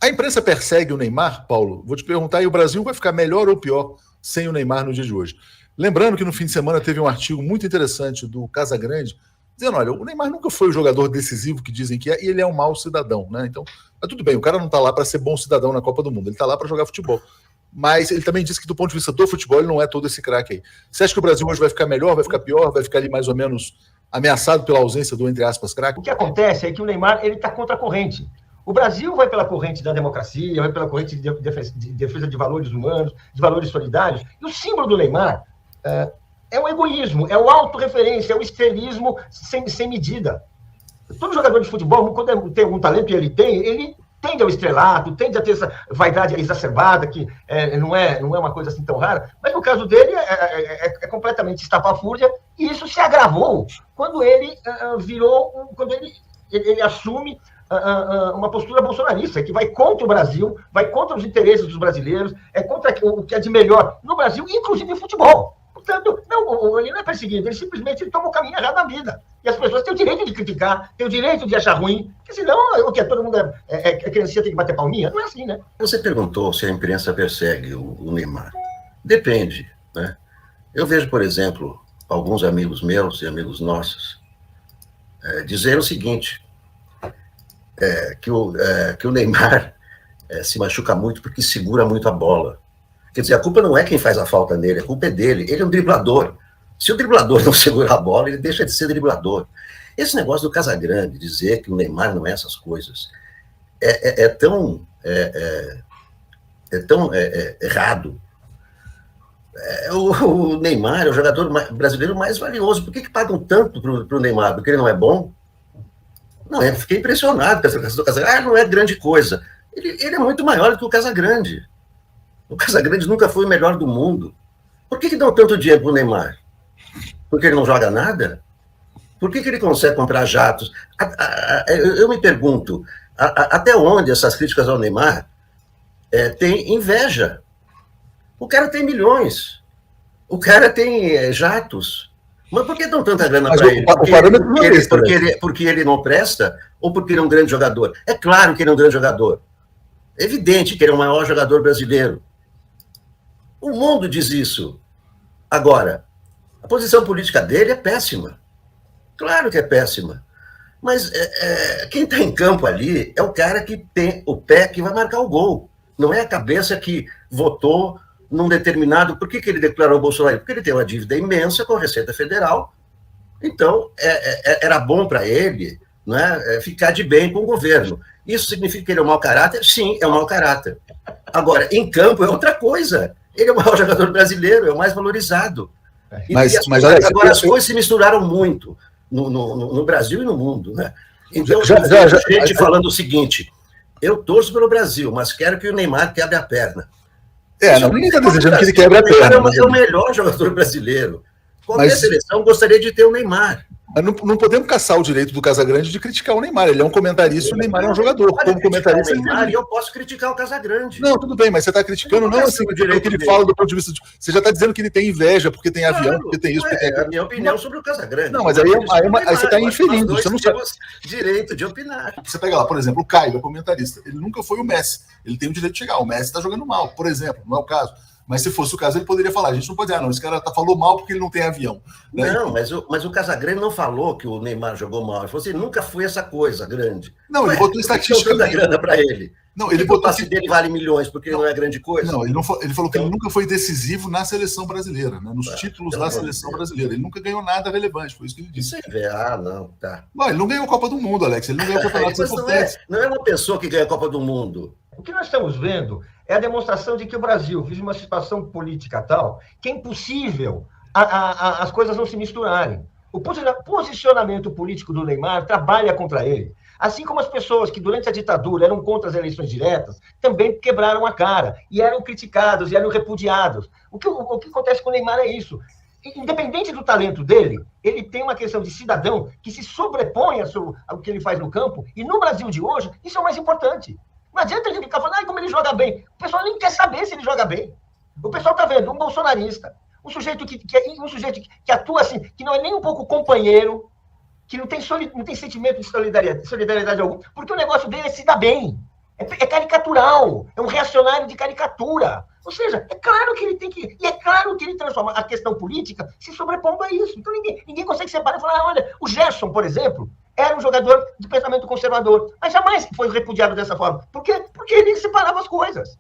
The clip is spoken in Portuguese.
A imprensa persegue o Neymar, Paulo? Vou te perguntar, e o Brasil vai ficar melhor ou pior sem o Neymar no dia de hoje? Lembrando que no fim de semana teve um artigo muito interessante do Casagrande, dizendo, olha, o Neymar nunca foi o jogador decisivo que dizem que é, e ele é um mau cidadão, né? Então, mas tudo bem, o cara não tá lá para ser bom cidadão na Copa do Mundo, ele tá lá para jogar futebol. Mas ele também disse que do ponto de vista do futebol ele não é todo esse craque aí. Você acha que o Brasil hoje vai ficar melhor, vai ficar pior, vai ficar ali mais ou menos ameaçado pela ausência do, entre aspas, craque? O que acontece é que o Neymar ele está contra a corrente. O Brasil vai pela corrente da democracia, vai pela corrente de defesa de valores humanos, de valores solidários. E o símbolo do Neymar é o egoísmo, é o autorreferência, é o estrelismo sem medida. Todo jogador de futebol, quando tem algum talento, e ele tende ao estrelato, tende a ter essa vaidade exacerbada, que não é uma coisa assim tão rara, mas no caso dele é completamente estapafúrdia, e isso se agravou quando ele quando ele assume uma postura bolsonarista, que vai contra o Brasil, vai contra os interesses dos brasileiros, é contra o que é de melhor no Brasil, inclusive em futebol. Portanto, ele não é perseguido, ele simplesmente toma o caminho errado da vida. E as pessoas têm o direito de criticar, têm o direito de achar ruim, porque senão o que todo mundo criancinha tem que bater palminha. Não é assim, né? Você perguntou se a imprensa persegue o Neymar. Depende, né? Eu vejo, por exemplo, alguns amigos meus e amigos nossos dizer o seguinte, que o Neymar se machuca muito porque segura muito a bola. Quer dizer, a culpa não é quem faz a falta nele, a culpa é dele. Ele é um driblador. Se o driblador não segura a bola, ele deixa de ser driblador. Esse negócio do Casagrande, dizer que o Neymar não é essas coisas, é tão errado. O Neymar é o jogador brasileiro mais valioso. Por que pagam tanto para o Neymar? Porque ele não é bom? Não, eu fiquei impressionado com essa questão do Casagrande. Não é grande coisa. Ele é muito maior do que o Casagrande. O Casagrande nunca foi o melhor do mundo. Por que dão tanto dinheiro para o Neymar? Porque ele não joga nada? Por que ele consegue comprar jatos? Eu me pergunto, até onde essas críticas ao Neymar têm inveja? O cara tem milhões. O cara tem jatos. Mas por que dão tanta grana para ele? Porque ele não presta? Ou porque ele é um grande jogador? É claro que ele é um grande jogador. É evidente que ele é o maior jogador brasileiro. O mundo diz isso. Agora, a posição política dele é péssima. Claro que é péssima. Mas quem está em campo ali é o cara que tem o pé que vai marcar o gol. Não é a cabeça que votou num determinado... Por que ele declarou o Bolsonaro? Porque ele tem uma dívida imensa com a Receita Federal. Então, era bom para ele, né, ficar de bem com o governo. Isso significa que ele é um mau caráter? Sim, é um mau caráter. Agora, em campo é outra coisa. Ele é o maior jogador brasileiro, é o mais valorizado. Agora, as coisas se misturaram muito no Brasil e no mundo, né? Então, gente falando o seguinte, eu torço pelo Brasil, mas quero que o Neymar quebre a perna. Ninguém está desejando que ele quebre a perna. O Neymar é o melhor jogador brasileiro. Qualquer seleção gostaria de ter o Neymar. Mas não podemos caçar o direito do Casagrande de criticar o Neymar. Ele é um comentarista e o Neymar é um jogador. Como comentarista, Neymar, eu posso criticar o Casagrande. Não, tudo bem, mas você está criticando não assim o direito que ele fala do ponto de vista... Você já está dizendo que ele tem inveja, porque tem avião, porque tem isso, porque tem... É a minha opinião sobre o Casagrande. Não, mas aí você está inferindo. Você não sabe. Direito de opinar. Você pega lá, por exemplo, o Caio, é comentarista. Ele nunca foi o Messi. Ele tem o direito de chegar. O Messi está jogando mal, por exemplo. Não é o caso. Mas se fosse o caso, ele poderia falar. A gente não pode dizer, não, esse cara falou mal porque ele não tem avião. Né? Não, mas o Casagrande não falou que o Neymar jogou mal. Ele falou assim, nunca foi essa coisa grande. Não, ele botou estatística. Tanta grana para ele. Não, ele botou o passe dele vale milhões, porque não é grande coisa. Não, ele falou que ele nunca foi decisivo na seleção brasileira, né? Nos títulos da seleção brasileira. Ele nunca ganhou nada relevante, foi isso que ele disse. Não, tá. Não, ele não ganhou a Copa do Mundo, Alex. Ele não ganhou o campeonato importante. Não é uma pessoa que ganha a Copa do Mundo. O que nós estamos vendo é a demonstração de que o Brasil vive uma situação política tal que é impossível as coisas não se misturarem. O posicionamento político do Neymar trabalha contra ele. Assim como as pessoas que durante a ditadura eram contra as eleições diretas, também quebraram a cara e eram criticados e eram repudiados. O que acontece com o Neymar é isso. Independente do talento dele, ele tem uma questão de cidadão que se sobrepõe ao que ele faz no campo, e no Brasil de hoje, isso é o mais importante. Não adianta a gente ficar falando, como ele joga bem. O pessoal nem quer saber se ele joga bem. O pessoal está vendo um bolsonarista, um sujeito que atua assim, que não é nem um pouco companheiro, que não tem sentimento de solidariedade algum, porque o negócio dele é se dar bem. É caricatural, é um reacionário de caricatura. Ou seja, é claro que ele tem que... E é claro que ele transforma a questão política se sobrepondo a isso. Então ninguém consegue separar e falar, olha, o Gerson, por exemplo, era um jogador de pensamento conservador, mas jamais foi repudiado dessa forma. Por quê? Porque ele separava as coisas.